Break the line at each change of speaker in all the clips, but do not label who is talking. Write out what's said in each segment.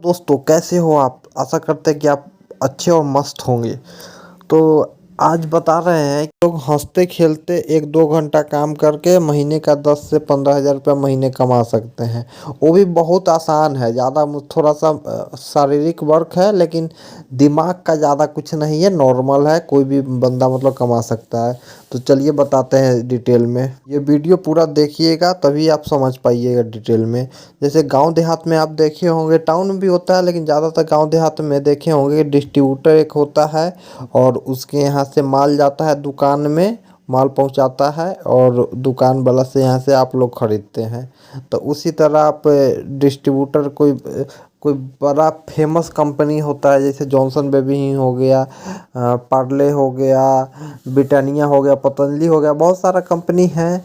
दोस्तों कैसे हो आप। आशा करते हैं कि आप अच्छे और मस्त होंगे। तो आज बता रहे हैं कि लोग हंसते खेलते 1-2 घंटा काम करके महीने का 10 से 15 हज़ार रुपया महीने कमा सकते हैं। वो भी बहुत आसान है। ज़्यादा थोड़ा सा शारीरिक वर्क है, लेकिन दिमाग का ज़्यादा कुछ नहीं है, नॉर्मल है, कोई भी बंदा मतलब कमा सकता है। तो चलिए बताते हैं डिटेल में। ये वीडियो पूरा देखिएगा तभी आप समझ पाइएगा डिटेल में। जैसे गांव देहात में आप देखे होंगे, टाउन में भी होता है लेकिन ज़्यादातर गांव देहात में देखे होंगे, डिस्ट्रीब्यूटर एक होता है और उसके यहाँ से माल जाता है दुकान में, माल पहुंचाता है और दुकान वाला से यहाँ से आप लोग खरीदते हैं। तो उसी तरह आप डिस्ट्रीब्यूटर कोई बड़ा फेमस कंपनी होता है, जैसे जॉनसन बेबी ही हो गया, पार्ले हो गया, ब्रिटानिया हो गया, पतंजलि हो गया, बहुत सारा कंपनी है।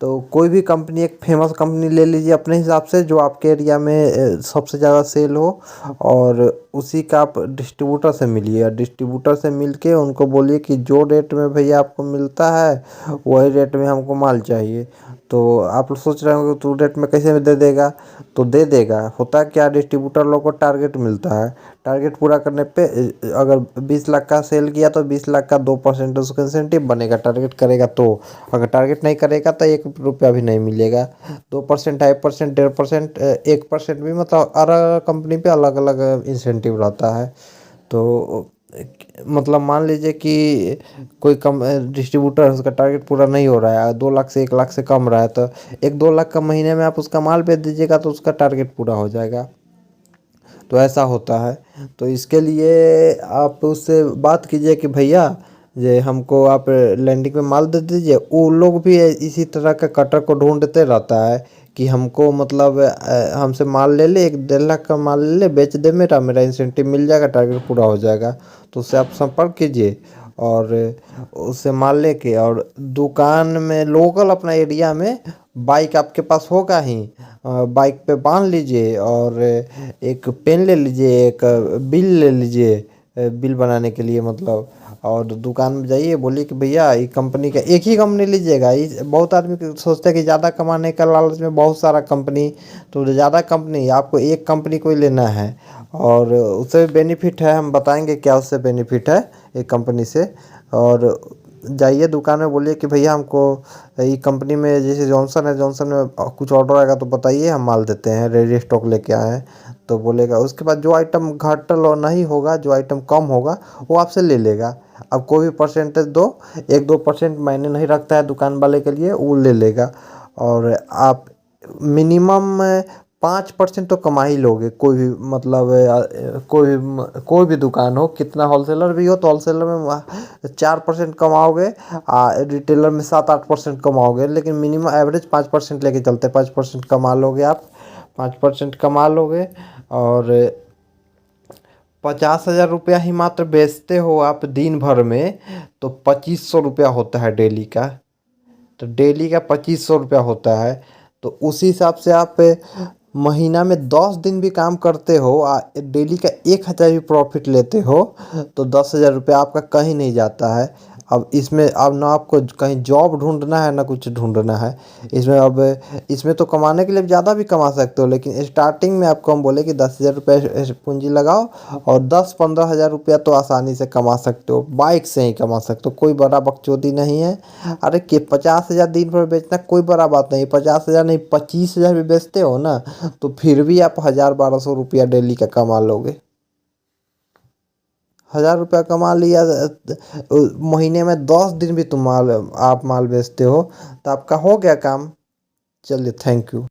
तो कोई भी कंपनी एक फेमस कंपनी ले लीजिए अपने हिसाब से, जो आपके एरिया में सबसे ज़्यादा सेल हो, और उसी का आप डिस्ट्रीब्यूटर से मिलिए। डिस्ट्रीब्यूटर से मिल के उनको बोलिए कि जो रेट में भैया आपको मिलता है वही रेट में हमको माल चाहिए। तो आप लोग सोच रहे होंगे तो रेट में कैसे दे देगा, तो दे देगा। होता क्या, डिस्ट्रीब्यूटर लोग को टारगेट मिलता है। टारगेट पूरा करने पे अगर 20 लाख का सेल किया तो 20 लाख का 2% उसका इंसेंटिव बनेगा। टारगेट करेगा तो, अगर टारगेट नहीं करेगा तो 1 रुपया भी नहीं मिलेगा। 2%, 2.5%, 1.5%, 1% भी, मतलब अलग कंपनी पे अलग अलग इंसेंटिव रहता है। तो मतलब मान लीजिए कि कोई कम डिस्ट्रीब्यूटर है, उसका टारगेट पूरा नहीं हो रहा है, 2 लाख से 1 लाख से कम रहा है, तो 1-2 लाख का महीने में आप उसका माल बेच दीजिएगा तो उसका टारगेट पूरा हो जाएगा। तो ऐसा होता है। तो इसके लिए आप उससे बात कीजिए कि भैया ये हमको आप लैंडिंग में माल दे दीजिए। वो लोग भी इसी तरह का कटर को ढूंढते रहता है कि हमको मतलब हमसे माल ले ले, 1-1.5 लाख का माल ले ले, बेच दे, मेरा मेरा इंसेंटिव मिल जाएगा, टारगेट पूरा हो जाएगा। तो उससे आप संपर्क कीजिए और उससे माल लेके, और दुकान में लोकल अपना एरिया में बाइक आपके पास होगा ही, बाइक पे बांध लीजिए और एक पेन ले लीजिए, एक बिल ले लीजिए, बिल बनाने के लिए मतलब। और दुकान में जाइए, बोलिए कि भैया ये कंपनी का, एक ही कंपनी लीजिएगा। इस बहुत आदमी सोचते हैं कि ज़्यादा कमाने का लालच में बहुत सारा कंपनी, तो ज़्यादा कंपनी, आपको एक कंपनी को ही लेना है। और उससे बेनिफिट है, हम बताएंगे क्या उससे बेनिफिट है एक कंपनी से। और जाइए दुकान में, बोलिए कि भैया हमको ये कंपनी में, जैसे जॉनसन है, जॉनसन में कुछ ऑर्डर आएगा तो बताइए, हम माल देते हैं, रेडी स्टॉक लेके आए हैं। तो बोलेगा, उसके बाद जो आइटम घटल और नहीं होगा, जो आइटम कम होगा वो आपसे ले लेगा। अब कोई भी परसेंटेज दो, 1-2% मायने नहीं रखता है दुकान वाले के लिए, वो ले लेगा। और आप मिनिमम 5% तो कमा ही लोगे। कोई भी मतलब कोई भी दुकान हो, कितना होलसेलर भी हो, तो होलसेलर में 4% कमाओगे, रिटेलर में 7-8% कमाओगे, लेकिन मिनिमम एवरेज 5% लेके चलते, 5% कमा लोगे आप, 5% कमा लोगे। और 50,000 रुपया ही मात्र बेचते हो आप दिन भर में, तो 2500 रुपया होता है डेली का। तो डेली का 2500 रुपया होता है। तो उसी हिसाब से आप महीना में 10 दिन भी काम करते हो, डेली का 1,000 भी प्रॉफिट लेते हो, तो 10,000 रुपया आपका कहीं नहीं जाता है। अब इसमें अब ना आपको कहीं जॉब ढूंढना है ना कुछ ढूंढना है। इसमें अब इसमें तो कमाने के लिए ज़्यादा भी कमा सकते हो, लेकिन स्टार्टिंग में आपको हम बोले कि 10,000 रुपये पूंजी लगाओ, और 10-15 हज़ार रुपया तो आसानी से कमा सकते हो, बाइक से ही कमा सकते हो, कोई बड़ा बकचोदी नहीं है। अरे कि 50,000 दिन भर बेचना कोई बड़ा बात नहीं, 50,000 नहीं, 25,000 भी बेचते हो ना, तो फिर भी आप 1,000-1,200 रुपया डेली का कमा लोगे। 1,000 रुपया कमा लिया, महीने में 10 दिन भी तुम माल आप माल बेचते हो, तो आपका हो गया काम। चलिए, थैंक यू।